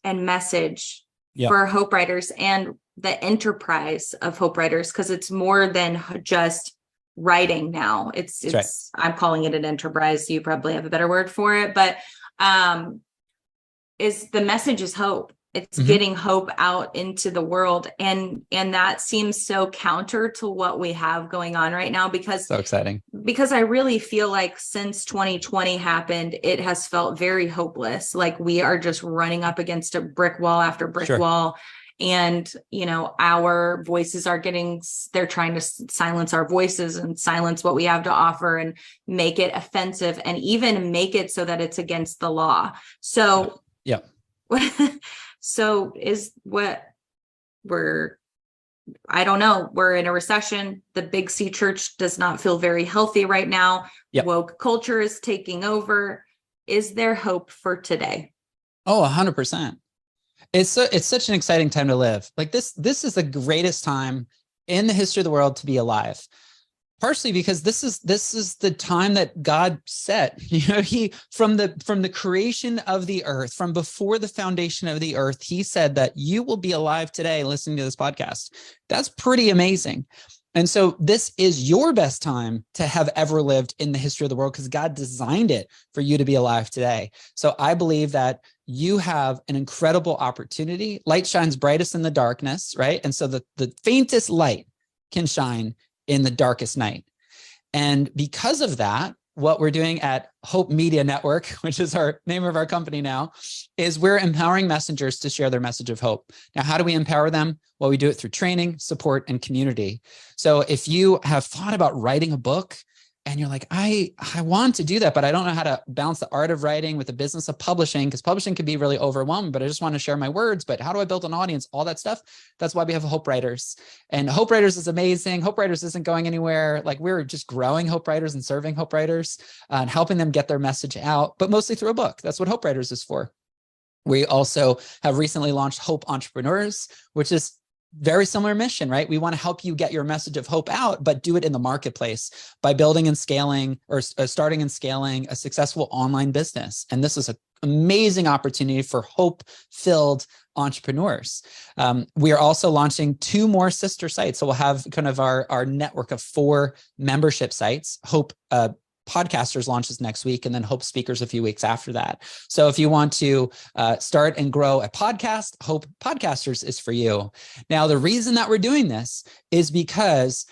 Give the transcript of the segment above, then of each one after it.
and message Yep. for Hope Writers and the enterprise of Hope Writers, because it's more than just writing now. It's right. I'm calling it an enterprise. You probably have a better word for it, but is the message is hope. It's getting hope out into the world. And that seems so counter to what we have going on right now, because So exciting. Because I really feel like since 2020 happened, it has felt very hopeless. Like we are just running up against a brick wall after brick wall. And, you know, our voices are they're trying to silence our voices and silence what we have to offer and make it offensive and even make it so that it's against the law. So, yeah. So is what I don't know. We're in a recession. The Big C church does not feel very healthy right now. Yep. Woke culture is taking over. Is there hope for today? Oh, 100%. It's such an exciting time to live. Like this is the greatest time in the history of the world to be alive. Partially because this is the time that God set. You know, he from the creation of the earth, from before the foundation of the earth, he said that you will be alive today listening to this podcast. That's pretty amazing. And so this is your best time to have ever lived in the history of the world, because God designed it for you to be alive today. So I believe that you have an incredible opportunity. Light shines brightest in the darkness, right? And so the faintest light can shine in the darkest night. And because of that, what we're doing at Hope Media Network, which is our name of our company now, is we're empowering messengers to share their message of hope. Now, how do we empower them? Well, we do it through training, support, and community. So if you have thought about writing a book and you're like, I want to do that, but I don't know how to balance the art of writing with the business of publishing, because publishing can be really overwhelming, but I just want to share my words. But how do I build an audience? All that stuff. That's why we have Hope Writers. And Hope Writers is amazing. Hope Writers isn't going anywhere. Like, we're just growing Hope Writers and serving Hope Writers and helping them get their message out, but mostly through a book. That's what Hope Writers is for. We also have recently launched Hope Entrepreneurs, which is very similar mission, right? We want to help you get your message of hope out, but do it in the marketplace by building and scaling, or starting and scaling a successful online business. And this is an amazing opportunity for hope-filled entrepreneurs. We are also launching 2 more sister sites. So we'll have kind of our network of 4 membership sites. Hope Podcasters launches next week, and then Hope Speakers a few weeks after that. So if you want to start and grow a podcast, Hope Podcasters is for you. Now, the reason that we're doing this is because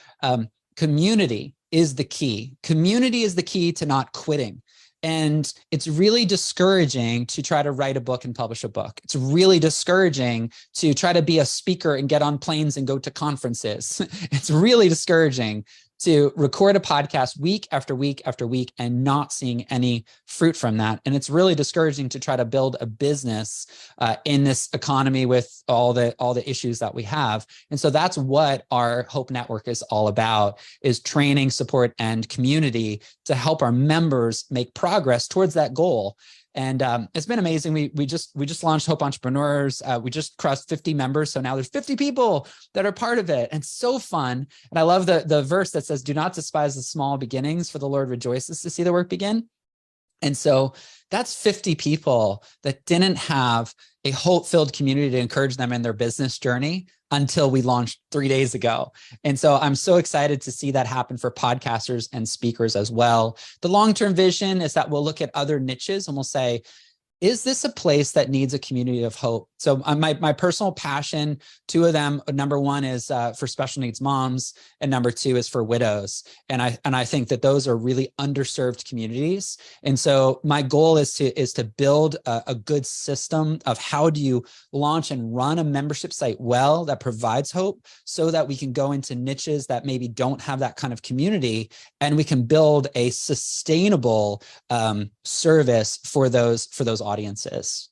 community is the key. Community is the key to not quitting. And it's really discouraging to try to write a book and publish a book. It's really discouraging to try to be a speaker and get on planes and go to conferences. It's really discouraging to record a podcast week after week after week and not seeing any fruit from that. And it's really discouraging to try to build a business in this economy with all the issues that we have. And so that's what our Hope Network is all about, is training, support, and community to help our members make progress towards that goal. And it's been amazing. We just launched Hope Entrepreneurs. We just crossed 50 members. So now there's 50 people that are part of it. And so fun. And I love the verse that says, do not despise the small beginnings, for the Lord rejoices to see the work begin. And so that's 50 people that didn't have a hope-filled community to encourage them in their business journey until we launched 3 days ago. And so I'm so excited to see that happen for podcasters and speakers as well. The long-term vision is that we'll look at other niches and we'll say, is this a place that needs a community of hope? So my personal passion, 2 of them, number 1 is for special needs moms, and number 2 is for widows. And I think that those are really underserved communities. And so my goal is to build a good system of how do you launch and run a membership site well that provides hope, so that we can go into niches that maybe don't have that kind of community, and we can build a sustainable service for those audiences.